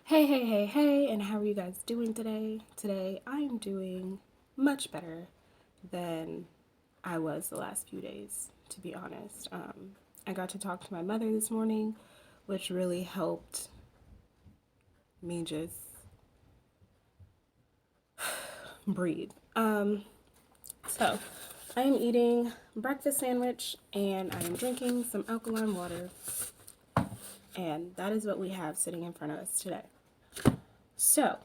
Hey, and how are you guys doing today? Today, I'm doing much better than I was the last few days, to be honest. I got to talk to my mother this morning, which really helped me just breathe. So, I am eating breakfast sandwich and I am drinking some alkaline water, and that is what we have sitting in front of us today. So,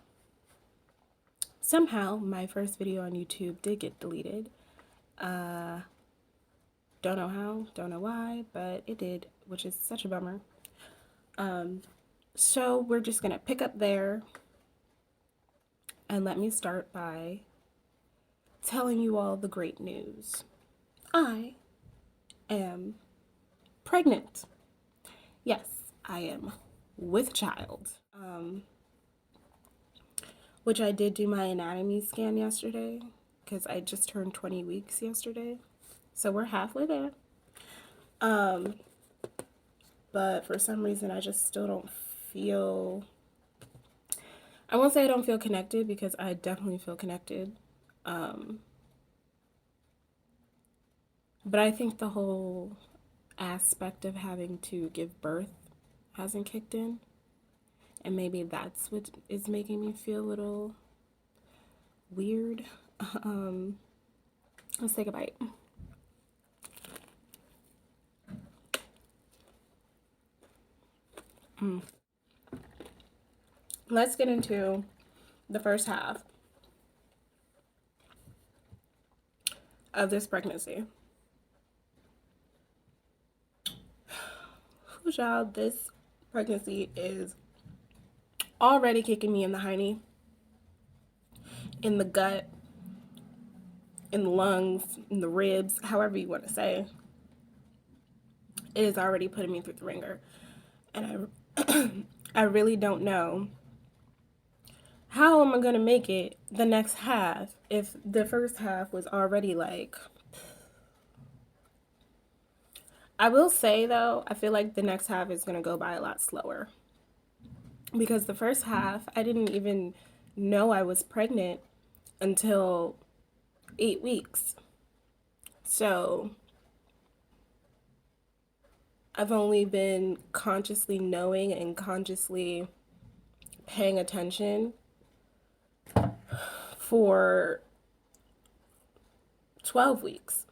somehow my first video on YouTube did get deleted. Don't know how, don't know why, but it did, which is such a bummer. So we're just gonna pick up there, and let me start by telling you all the great news. I am pregnant. Yes, I am with child. Which I did do my anatomy scan yesterday because I just turned 20 weeks yesterday. So we're halfway there. But for some reason, I just still don't feel. I won't say I don't feel connected because I definitely feel connected. But I think the whole aspect of having to give birth hasn't kicked in. And maybe that's what is making me feel a little weird. Let's take a bite. Let's get into the first half of this pregnancy. Child, this pregnancy is already kicking me in the hiney, in the gut, in the lungs, in the ribs, however you want to say. It is already putting me through the ringer. And I really don't know how am I going to make it the next half if the first half was already like. I will say though, I feel like the next half is going to go by a lot slower. Because the first half, I didn't even know I was pregnant until 8 weeks. So I've only been consciously knowing and consciously paying attention for 12 weeks.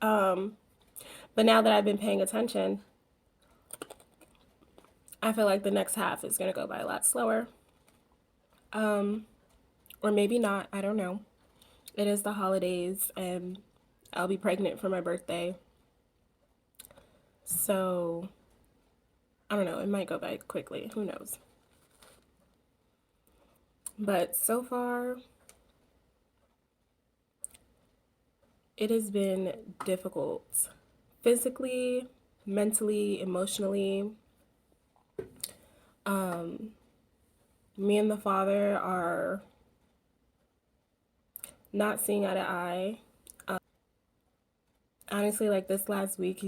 But now that I've been paying attention, I feel like the next half is going to go by a lot slower. Or maybe not, I don't know. It is the holidays and I'll be pregnant for my birthday. So, I don't know, it might go by quickly, who knows. But so far, it has been difficult. Physically, mentally, emotionally. Me and the father are not seeing eye to eye. Honestly, like this last week,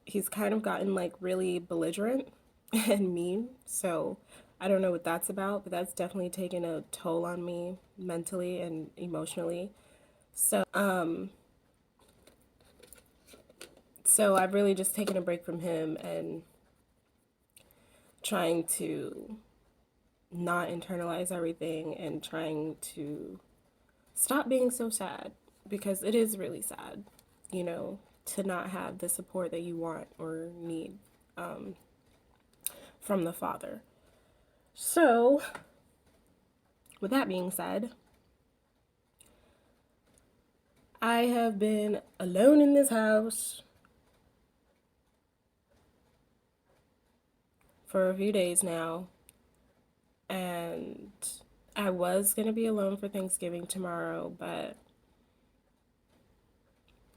he's kind of gotten like really belligerent and mean. So I don't know what that's about, but that's definitely taken a toll on me mentally and emotionally. So I've really just taken a break from him and trying to not internalize everything and trying to stop being so sad because it is really sad, you know, to not have the support that you want or need from the father. So, with that being said, I have been alone in this house for a few days now, and I was going to be alone for Thanksgiving tomorrow, but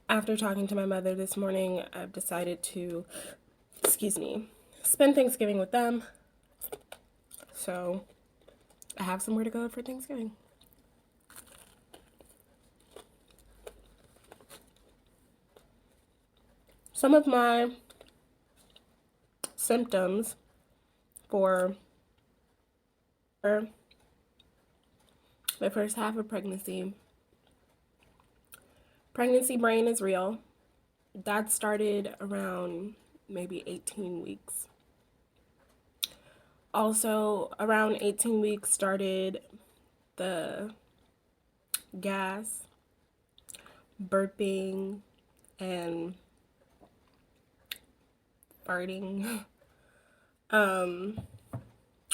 after talking to my mother this morning, I've decided to, spend Thanksgiving with them. So I have somewhere to go for Thanksgiving. Some of my symptoms for my first half of pregnancy. Pregnancy brain is real. That started around maybe 18 weeks. Also, around 18 weeks started the gas, burping, and farting.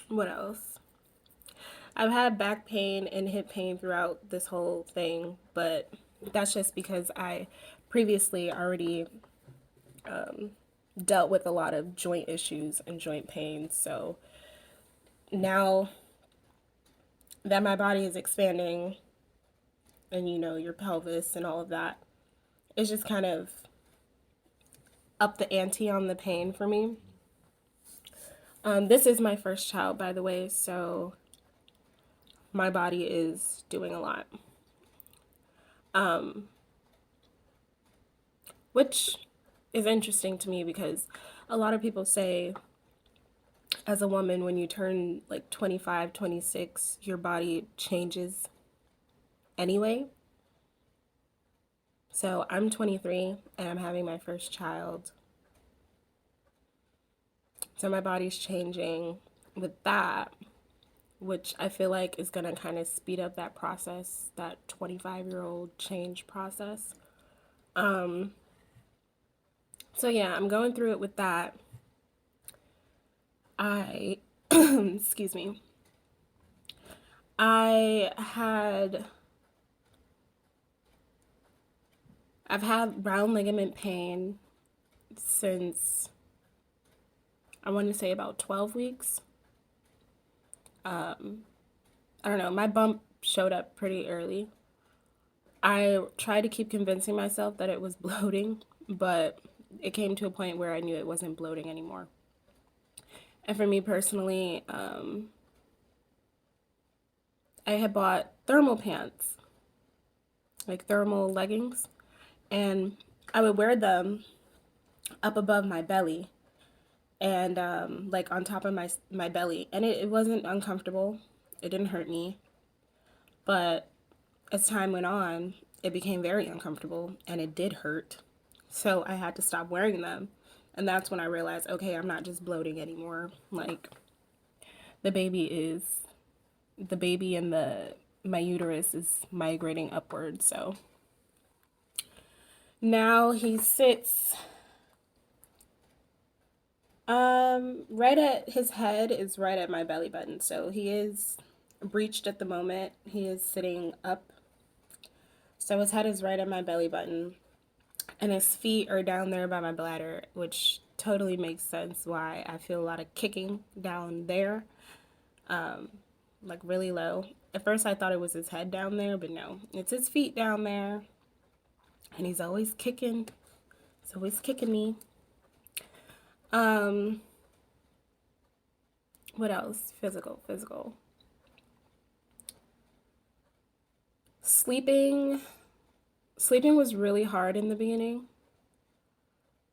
What else? I've had back pain and hip pain throughout this whole thing, but that's just because I previously already dealt with a lot of joint issues and joint pains. So now that my body is expanding and your pelvis and all of that, it's just kind of up the ante on the pain for me. This is my first child, by the way, so my body is doing a lot. Which is interesting to me because a lot of people say as a woman, when you turn like 25, 26, your body changes anyway. So I'm 23 and I'm having my first child. So my body's changing with that, which I feel like is going to kind of speed up that process, that 25-year-old change process. So yeah, I'm going through it with that. Excuse me. I've had round ligament pain since I want to say about 12 weeks. I don't know, my bump showed up pretty early. I tried to keep convincing myself that it was bloating, but it came to a point where I knew it wasn't bloating anymore. And for me personally, I had bought thermal pants, like thermal leggings, and I would wear them up above my belly and like on top of my belly, and it wasn't uncomfortable. It didn't hurt me, but as time went on, it became very uncomfortable and it did hurt. So I had to stop wearing them. And that's when I realized, okay, I'm not just bloating anymore. Like the baby and my uterus is migrating upward. So now he sits right at his head is right at my belly button. So he is breached at the moment. He is sitting up. So his head is right at my belly button. And his feet are down there by my bladder, which totally makes sense why I feel a lot of kicking down there, like really low. At first I thought it was his head down there, but no, it's his feet down there. And he's always kicking. He's always kicking me. What else? Physical. Sleeping was really hard in the beginning.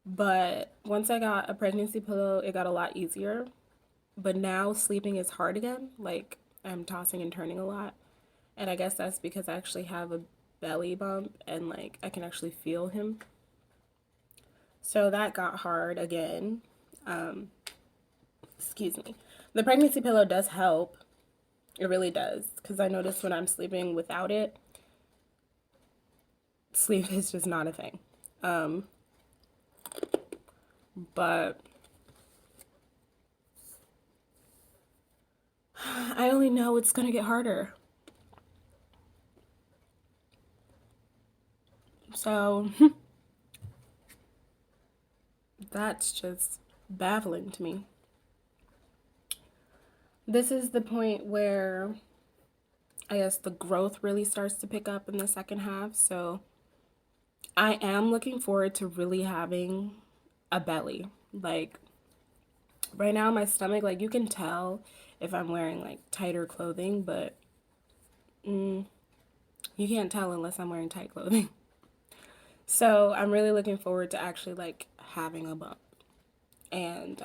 But once I got a pregnancy pillow, it got a lot easier. But now sleeping is hard again. Like I'm tossing and turning a lot. And I guess that's because I actually have a belly bump and like I can actually feel him. So that got hard again. Excuse me. The pregnancy pillow does help. It really does. Because I notice when I'm sleeping without it, sleep is just not a thing. But I only know it's going to get harder. So that's just baffling to me. This is the point where I guess the growth really starts to pick up in the second half. So I am looking forward to really having a belly. Like right now, my stomach, like you can tell if I'm wearing like tighter clothing, but you can't tell unless I'm wearing tight clothing. So I'm really looking forward to actually like having a bump. And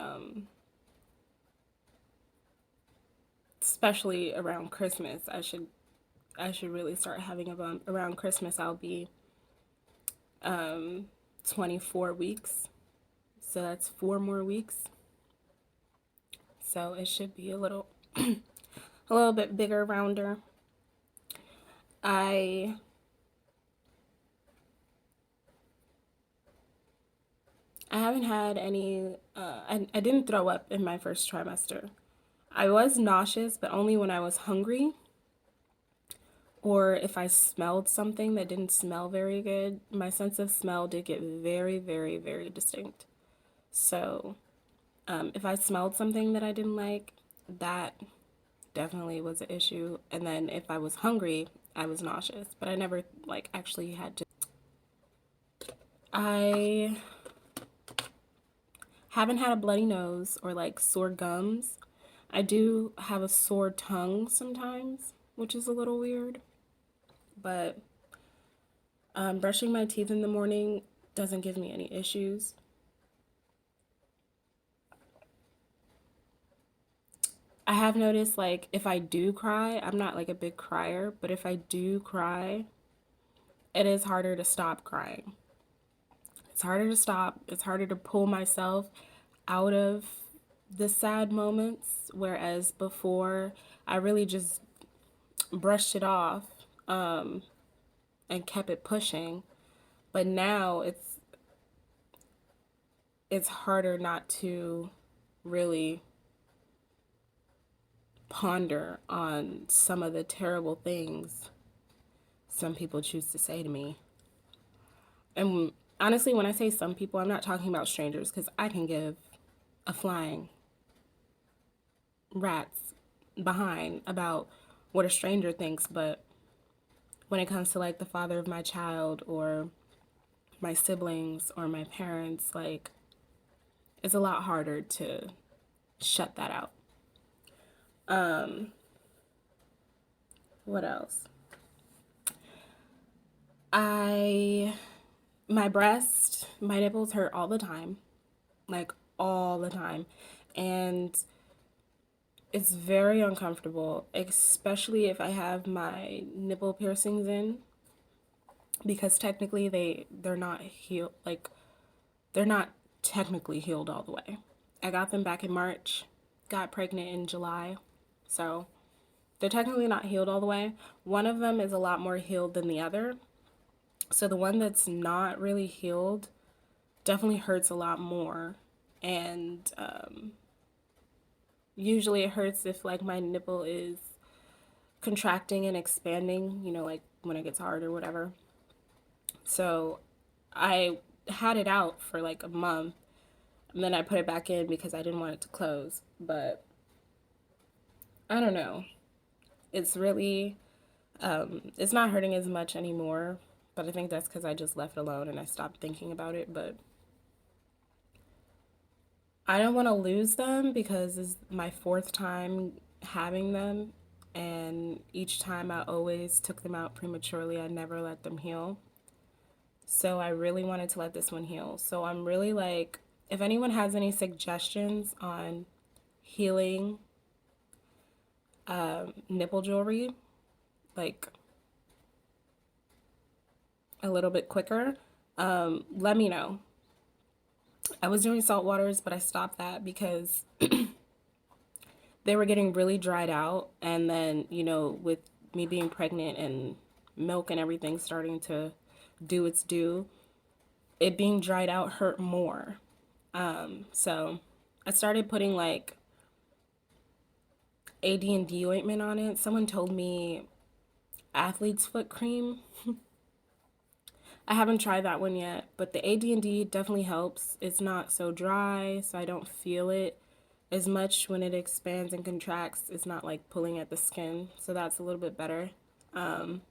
especially around Christmas. I should really start having a bump. Around Christmas, I'll be 24 weeks. So that's 4 more weeks. So it should be a little a little bit bigger, rounder. I haven't had any I didn't throw up in my first trimester. I was nauseous, but only when I was hungry or if I smelled something that didn't smell very good. My sense of smell did get very, very, very distinct. So, if I smelled something that I didn't like, that definitely was an issue. And then if I was hungry, I was nauseous, but I never like actually had to. I haven't had a bloody nose or like sore gums. I do have a sore tongue sometimes, which is a little weird, but brushing my teeth in the morning doesn't give me any issues. I have noticed like if I do cry, I'm not like a big crier, but if I do cry, it is harder to stop crying. It's harder to stop. It's harder to pull myself out of the sad moments, whereas before I really just brushed it off and kept it pushing. But now it's harder not to really ponder on some of the terrible things some people choose to say to me. And honestly, when I say some people, I'm not talking about strangers because I can give a flying rat's behind about what a stranger thinks. But when it comes to like the father of my child or my siblings or my parents, like it's a lot harder to shut that out. What else? I my breast, my nipples hurt all the time, like all the time. And it's very uncomfortable, especially if I have my nipple piercings in because technically they're not healed, like they're not technically healed all the way. I got them back in March, got pregnant in July. So, they're technically not healed all the way. One of them is a lot more healed than the other. So the one that's not really healed definitely hurts a lot more. And usually it hurts if like my nipple is contracting and expanding, like when it gets hard or whatever. So I had it out for like a month and then I put it back in because I didn't want it to close. But I don't know. It's really, it's not hurting as much anymore. But I think that's because I just left it alone and I stopped thinking about it. But I don't want to lose them because it's my fourth time having them. And each time I always took them out prematurely. I never let them heal. So I really wanted to let this one heal. So I'm really like, if anyone has any suggestions on healing nipple jewelry, like a little bit quicker, let me know. I was doing salt waters, but I stopped that because they were getting really dried out. And then, with me being pregnant and milk and everything starting to do its due, it being dried out hurt more. So I started putting like AD&D ointment on it. Someone told me athlete's foot cream. I haven't tried that one yet, but the AD&D definitely helps. It's not so dry, so I don't feel it as much when it expands and contracts. It's not like pulling at the skin, so that's a little bit better. But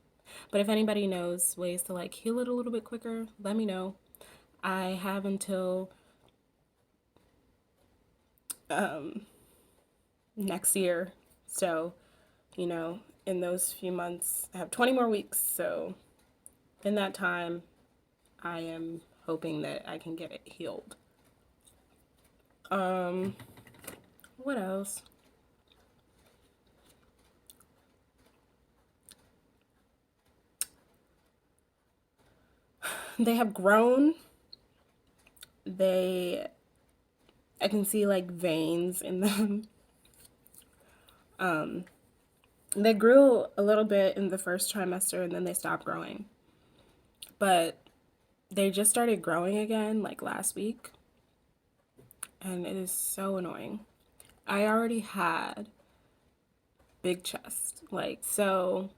if anybody knows ways to like heal it a little bit quicker, let me know. I have until next year, so in those few months, I have 20 more weeks. So in that time, I am hoping that I can get it healed. What else? they have grown. They, I can see like veins in them. They grew a little bit in the first trimester and then they stopped growing. But they just started growing again like last week. And it is so annoying. I already had big chest. Like, so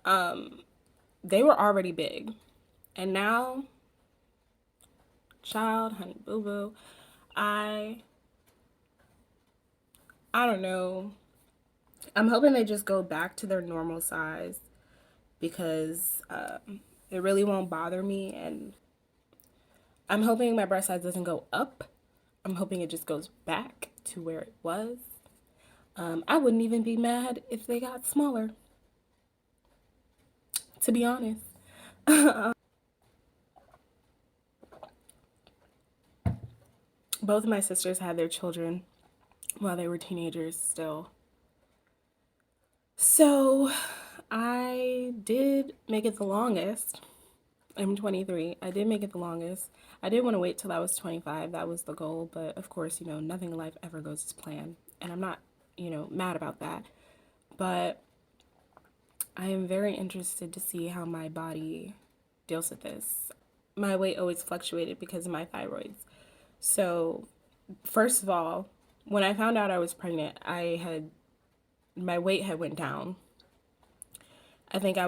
they were already big. And now, child, honey boo boo, I don't know. I'm hoping they just go back to their normal size because it really won't bother me. And I'm hoping my breast size doesn't go up. I'm hoping it just goes back to where it was. I wouldn't even be mad if they got smaller, to be honest. Both of my sisters had their children while they were teenagers still. So I did make it the longest. I'm 23. I did make it the longest. I did want to wait till I was 25. That was the goal. But of course, nothing in life ever goes as planned. And I'm not, mad about that. But I am very interested to see how my body deals with this. My weight always fluctuated because of my thyroids. So, first of all, when I found out I was pregnant, my weight had went down. I think I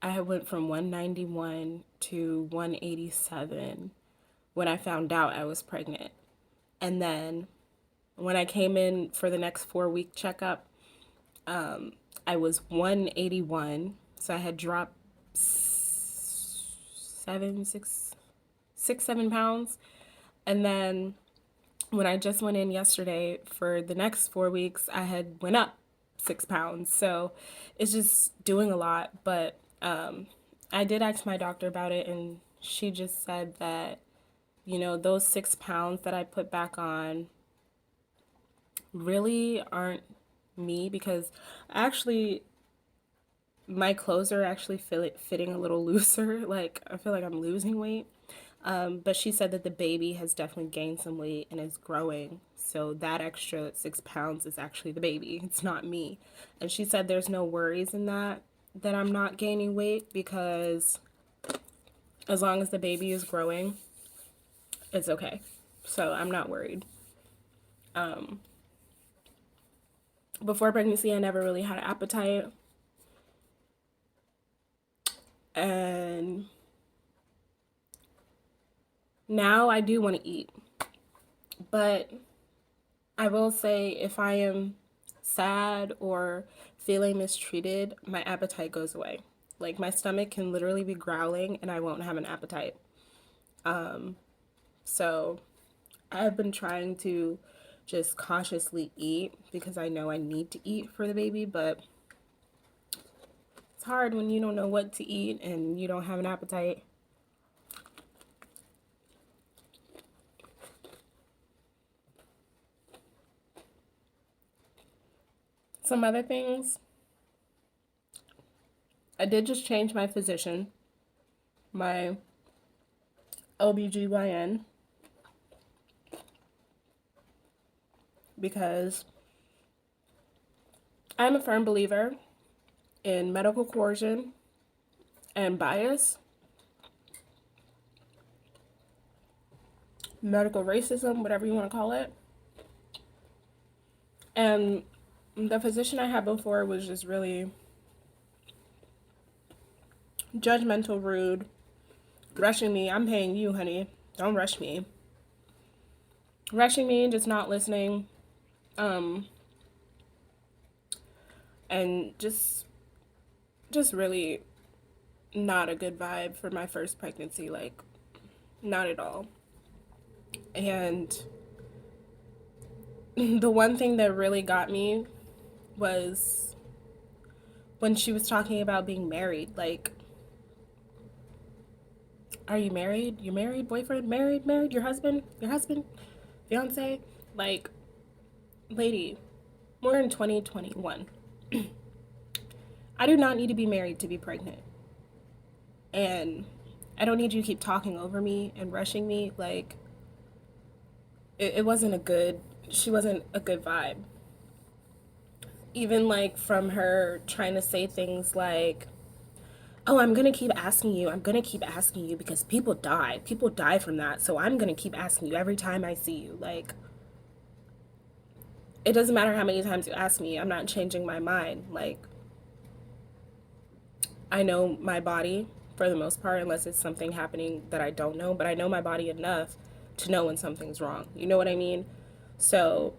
had went from 191 to 187 when I found out I was pregnant. And then when I came in for the next 4-week checkup, I was 181. So I had dropped 7 pounds. And then when I just went in yesterday for the next 4 weeks, I had went up 6 pounds. So it's just doing a lot. But I did ask my doctor about it, and she just said that, those 6 pounds that I put back on really aren't me, because actually my clothes are actually fitting a little looser. Like, I feel like I'm losing weight. But she said that the baby has definitely gained some weight and is growing. So that extra 6 pounds is actually the baby. It's not me. And she said there's no worries in that I'm not gaining weight, because as long as the baby is growing, it's okay. So I'm not worried. Before pregnancy, I never really had an appetite. And now I do want to eat. But I will say, if I am sad or feeling mistreated, my appetite goes away. Like, my stomach can literally be growling and I won't have an appetite. So I've been trying to just cautiously eat because I know I need to eat for the baby, but it's hard when you don't know what to eat and you don't have an appetite. Some other things, I did just change my physician, my OBGYN, because I'm a firm believer in medical coercion and bias, medical racism, whatever you want to call it. And the physician I had before was just really judgmental, rude, rushing me. I'm paying you, honey. Don't rush me. Rushing me and just not listening. And just really not a good vibe for my first pregnancy. Like, not at all. And the one thing that really got me was when she was talking about being married. Like, are you married? You're married? Boyfriend? Married? Your husband? Fiance? Like, lady, we're in 2021. I do not need to be married to be pregnant. And I don't need you to keep talking over me and rushing me. Like, it wasn't a good, she wasn't a good vibe. Even like from her trying to say things like, oh, I'm going to keep asking you. I'm going to keep asking you because people die. People die from that. So I'm going to keep asking you every time I see you. Like, it doesn't matter how many times you ask me. I'm not changing my mind. Like, I know my body for the most part, unless it's something happening that I don't know, but I know my body enough to know when something's wrong. You know what I mean? So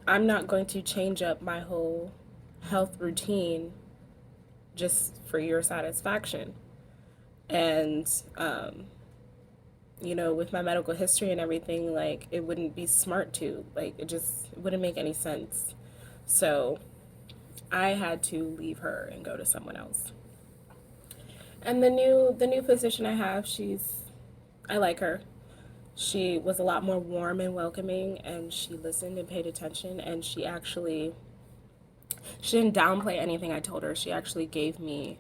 I'm not going to change up my whole health routine just for your satisfaction. And, you know, with my medical history and everything, like, it wouldn't be smart to. Like, it wouldn't make any sense. So I had to leave her and go to someone else. And the new physician I have, I like her. She was a lot more warm and welcoming, and she listened and paid attention, and she didn't downplay anything I told her. She actually gave me,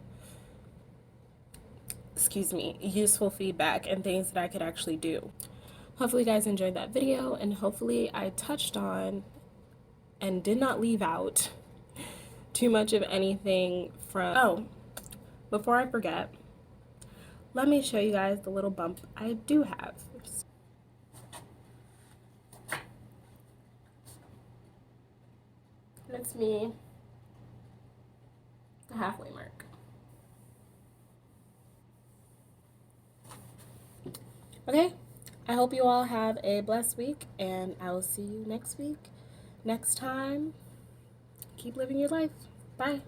useful feedback and things that I could actually do. Hopefully you guys enjoyed that video, and hopefully I touched on and did not leave out too much of anything from, oh, before I forget, let me show you guys the little bump I do have. That's me, the halfway mark. Okay, I hope you all have a blessed week, and I will see you next week. Next time, keep living your life. Bye.